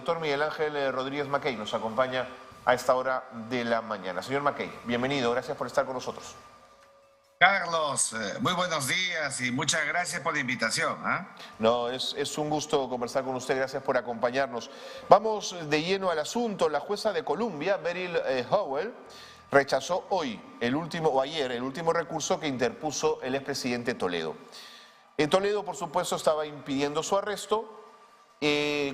Doctor Miguel Ángel Rodríguez Mackey nos acompaña a esta hora de la mañana. Señor Mackey, bienvenido, gracias por estar con nosotros. Carlos, muy buenos días y muchas gracias por la invitación. No, es un gusto conversar con usted, gracias por acompañarnos. Vamos de lleno al asunto. La jueza de Columbia, Beryl Howell, rechazó ayer el último recurso que interpuso el expresidente Toledo. Toledo, por supuesto, estaba impidiendo su arresto,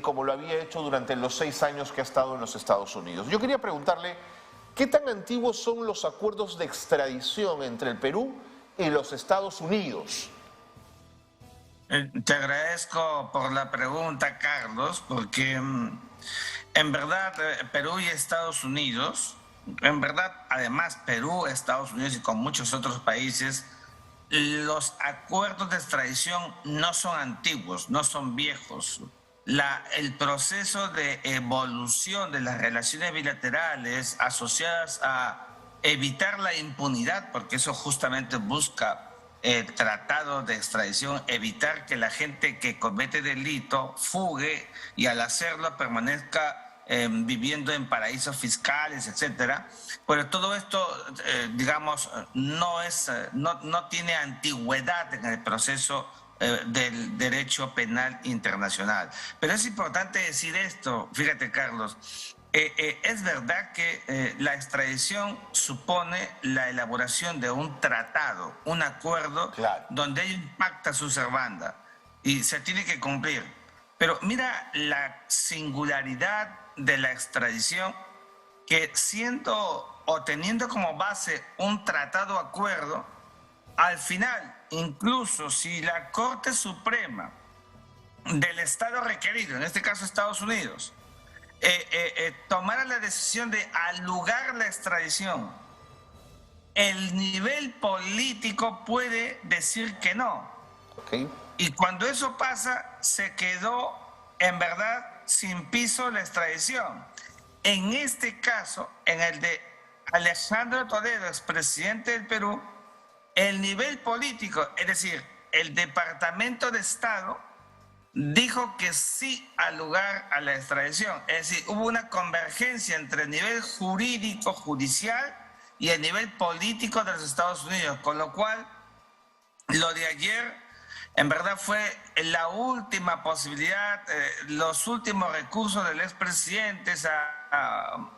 como lo había hecho durante los 6 años que ha estado en los Estados Unidos. Yo quería preguntarle, ¿qué tan antiguos son los acuerdos de extradición entre el Perú y los Estados Unidos? Te agradezco por la pregunta, Carlos, porque en verdad Perú y Estados Unidos, en verdad además Perú, Estados Unidos y con muchos otros países, los acuerdos de extradición no son antiguos, no son viejos. El proceso de evolución de las relaciones bilaterales asociadas a evitar la impunidad, porque eso justamente busca el tratado de extradición, evitar que la gente que comete delito fugue y al hacerlo permanezca viviendo en paraísos fiscales, etcétera. Pero todo esto, digamos, no tiene antigüedad en el proceso del derecho penal internacional. Pero es importante decir esto, fíjate, Carlos, es verdad que la extradición supone la elaboración de un tratado, un acuerdo, claro, donde hay un pacta sunt servanda y se tiene que cumplir. Pero mira la singularidad de la extradición, que siendo o teniendo como base un tratado acuerdo, al final, incluso si la Corte Suprema del Estado requerido, en este caso Estados Unidos, tomara la decisión de anular la extradición, el nivel político puede decir que no. Okay. Y cuando eso pasa, se quedó en verdad sin piso la extradición. En este caso, en el de Alejandro Toledo, expresidente del Perú, el nivel político, es decir, el Departamento de Estado, dijo que sí al lugar a la extradición. Es decir, hubo una convergencia entre el nivel jurídico, judicial, y el nivel político de los Estados Unidos, con lo cual lo de ayer en verdad fue la última posibilidad, los últimos recursos del expresidente, esa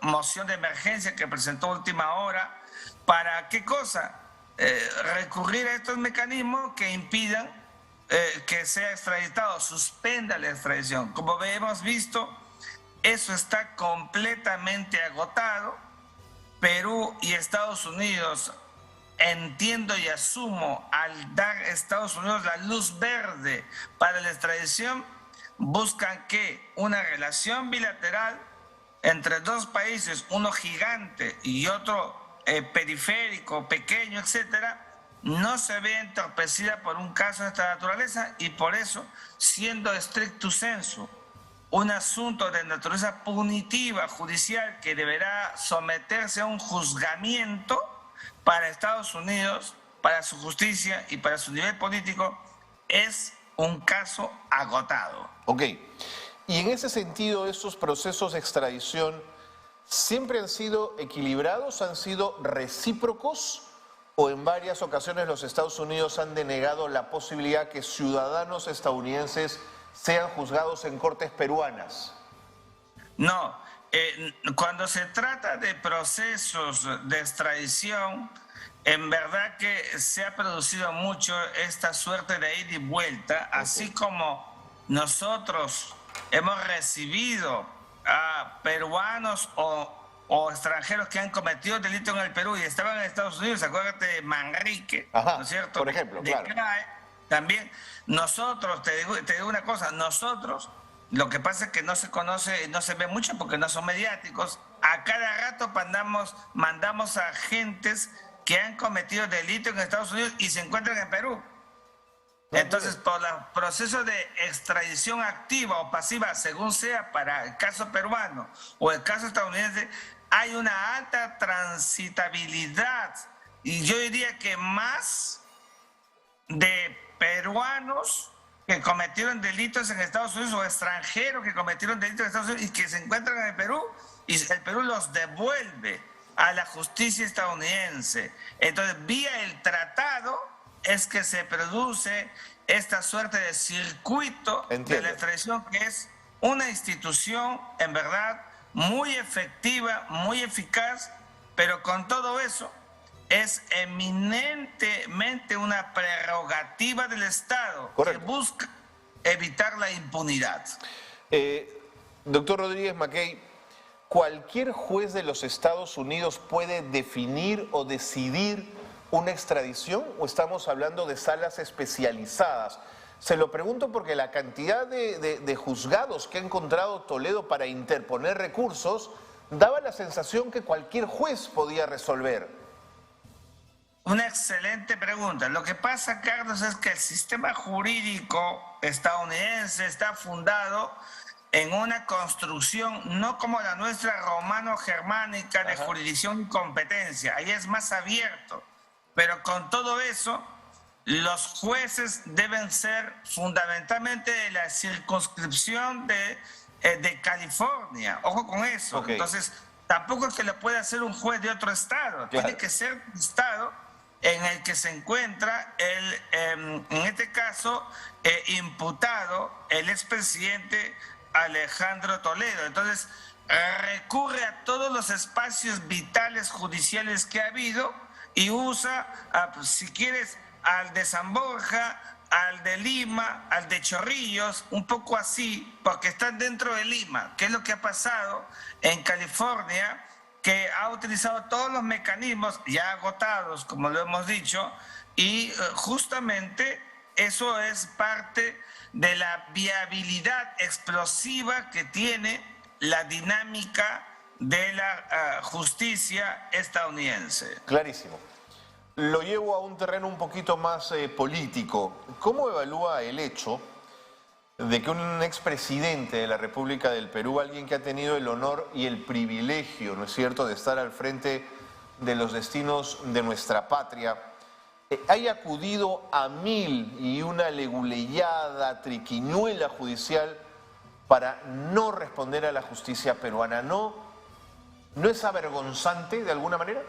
moción de emergencia que presentó a última hora. ¿Para qué cosa? Recurrir a estos mecanismos que impidan que sea extraditado, suspenda la extradición. Como hemos visto, eso está completamente agotado. Perú y Estados Unidos, entiendo y asumo, al dar a Estados Unidos la luz verde para la extradición, buscan que una relación bilateral entre dos países, uno gigante y otro periférico, pequeño, etcétera, no se vea entorpecida por un caso de esta naturaleza, y por eso, siendo stricto sensu un asunto de naturaleza punitiva judicial que deberá someterse a un juzgamiento, para Estados Unidos, para su justicia y para su nivel político, es un caso agotado. Ok. Y en ese sentido, estos procesos de extradición siempre han sido equilibrados, han sido recíprocos, o en varias ocasiones los Estados Unidos han denegado la posibilidad que ciudadanos estadounidenses sean juzgados en cortes peruanas. No, cuando se trata de procesos de extradición, en verdad que se ha producido mucho esta suerte de ida y vuelta, así como nosotros hemos recibido a peruanos o extranjeros que han cometido delito en el Perú y estaban en Estados Unidos. Acuérdate de Manrique, Ajá, ¿no es cierto? por ejemplo, De claro. CRAE. También nosotros, te digo una cosa, nosotros, lo que pasa es que no se conoce, no se ve mucho porque no son mediáticos. A cada rato mandamos a agentes que han cometido delito en Estados Unidos y se encuentran en Perú. Entonces, por el proceso de extradición activa o pasiva, según sea para el caso peruano o el caso estadounidense, hay una alta transitabilidad, y yo diría que más de peruanos que cometieron delitos en Estados Unidos o extranjeros que cometieron delitos en Estados Unidos y que se encuentran en el Perú y el Perú los devuelve a la justicia estadounidense. Entonces, vía el tratado es que se produce esta suerte de circuito de la extradición, que es una institución, en verdad, muy efectiva, muy eficaz, pero con todo eso es eminentemente una prerrogativa del Estado. Correcto. Que busca evitar la impunidad. Doctor Rodríguez Mackey, ¿cualquier juez de los Estados Unidos puede definir o decidir una extradición o estamos hablando de salas especializadas? Se lo pregunto porque la cantidad de juzgados que ha encontrado Toledo para interponer recursos daba la sensación que cualquier juez podía resolver. Una excelente pregunta. Lo que pasa, Carlos, es que el sistema jurídico estadounidense está fundado en una construcción no como la nuestra romano-germánica de jurisdicción y competencia. Ahí es más abierto. Pero con todo eso, los jueces deben ser fundamentalmente de la circunscripción de California. Ojo con eso. Okay. Entonces, tampoco es que lo pueda hacer un juez de otro estado. Claro. Tiene que ser un estado en el que se encuentra, en este caso, imputado el expresidente Alejandro Toledo. Entonces, recurre a todos los espacios vitales judiciales que ha habido y usa, si quieres, al de San Borja, al de Lima, al de Chorrillos, un poco así, porque están dentro de Lima. ¿Qué es lo que ha pasado en California? Que ha utilizado todos los mecanismos ya agotados, como lo hemos dicho, y justamente eso es parte de la viabilidad explosiva que tiene la dinámica de la justicia estadounidense. Clarísimo. Lo llevo a un terreno un poquito más político. ¿Cómo evalúa el hecho de que un expresidente de la República del Perú, alguien que ha tenido el honor y el privilegio, ¿no es cierto?, de estar al frente de los destinos de nuestra patria, haya acudido a 1001 leguleyada, triquiñuela judicial para no responder a la justicia peruana? ¿No es avergonzante de alguna manera?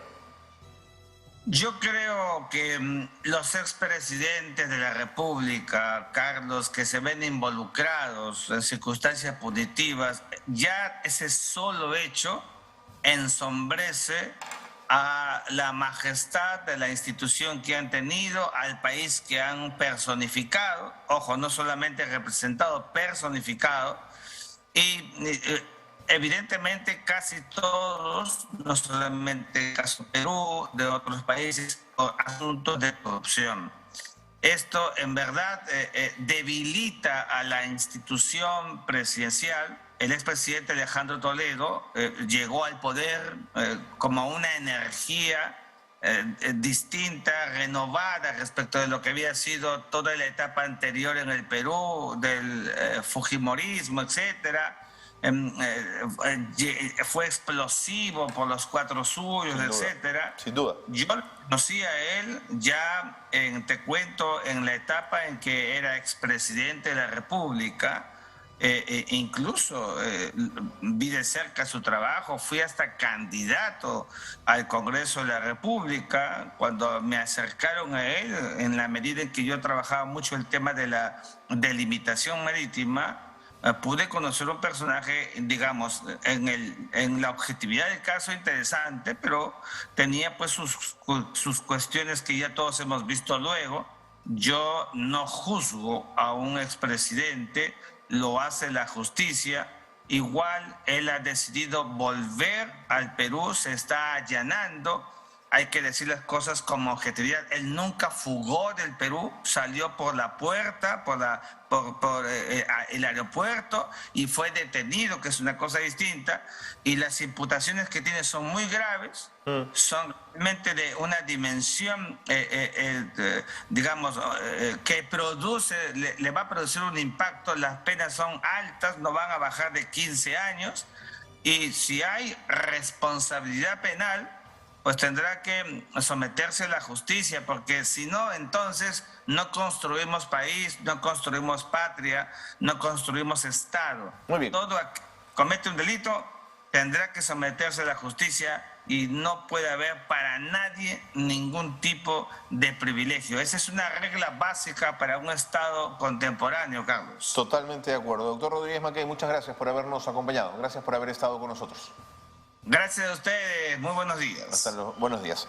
Yo creo que los expresidentes de la República, Carlos, que se ven involucrados en circunstancias punitivas, ya ese solo hecho ensombrece a la majestad de la institución que han tenido, al país que han personificado, ojo, no solamente representado, personificado, y evidentemente casi todos, no solamente el caso Perú, de otros países, asuntos de corrupción. Esto en verdad debilita a la institución presidencial. El expresidente Alejandro Toledo llegó al poder como una energía distinta, renovada respecto de lo que había sido toda la etapa anterior en el Perú, del fujimorismo, etcétera. Fue explosivo por los cuatro suyos, etcétera. Sin duda. Yo lo conocí a él ya, te cuento, en la etapa en que era expresidente de la República. Incluso vi de cerca su trabajo, fui hasta candidato al Congreso de la República cuando me acercaron a él, en la medida en que yo trabajaba mucho el tema de la delimitación marítima. Pude conocer un personaje, digamos, en la objetividad del caso interesante, pero tenía pues sus cuestiones que ya todos hemos visto luego. Yo no juzgo a un expresidente, lo hace la justicia. Igual él ha decidido volver al Perú, se está allanando. Hay que decir las cosas con objetividad. Él nunca fugó del Perú, salió por la puerta, por el aeropuerto y fue detenido, que es una cosa distinta. Y las imputaciones que tiene son muy graves, son realmente de una dimensión, digamos, que le va a producir un impacto. Las penas son altas, no van a bajar de 15 años. Y si hay responsabilidad penal, pues tendrá que someterse a la justicia, porque si no, entonces no construimos país, no construimos patria, no construimos Estado. Muy bien. Todo comete un delito, tendrá que someterse a la justicia y no puede haber para nadie ningún tipo de privilegio. Esa es una regla básica para un Estado contemporáneo, Carlos. Totalmente de acuerdo. Doctor Rodríguez Mackay, muchas gracias por habernos acompañado. Gracias por haber estado con nosotros. Gracias a ustedes. Muy buenos días. Hasta luego. Buenos días.